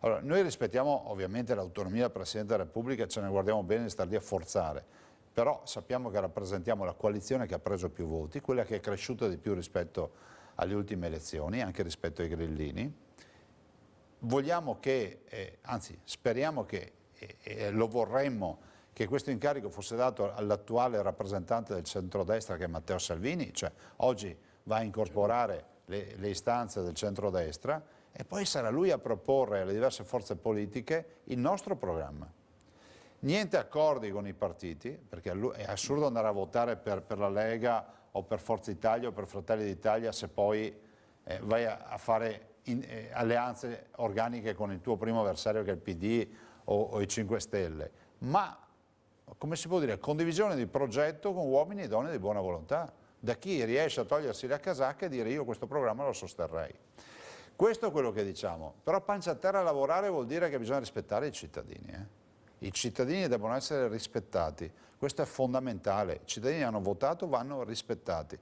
Allora, noi rispettiamo ovviamente l'autonomia del Presidente della Repubblica, ce ne guardiamo bene di star lì a forzare, però sappiamo che rappresentiamo la coalizione che ha preso più voti, quella che è cresciuta di più rispetto alle ultime elezioni, anche rispetto ai grillini. Vogliamo che, anzi speriamo che, lo vorremmo, che questo incarico fosse dato all'attuale rappresentante del centrodestra che è Matteo Salvini, cioè oggi va a incorporare le istanze del centrodestra e poi sarà lui a proporre alle diverse forze politiche il nostro programma. Niente accordi con i partiti, perché è assurdo andare a votare per la Lega o per Forza Italia o per Fratelli d'Italia se poi vai a fare alleanze organiche con il tuo primo avversario che è il PD o i 5 Stelle, ma come si può dire, condivisione di progetto con uomini e donne di buona volontà, da chi riesce a togliersi la casacca e dire io questo programma lo sosterrei. Questo è quello che diciamo, però pancia a terra a lavorare vuol dire che bisogna rispettare i cittadini. I cittadini devono essere rispettati, questo è fondamentale, i cittadini hanno votato, vanno rispettati.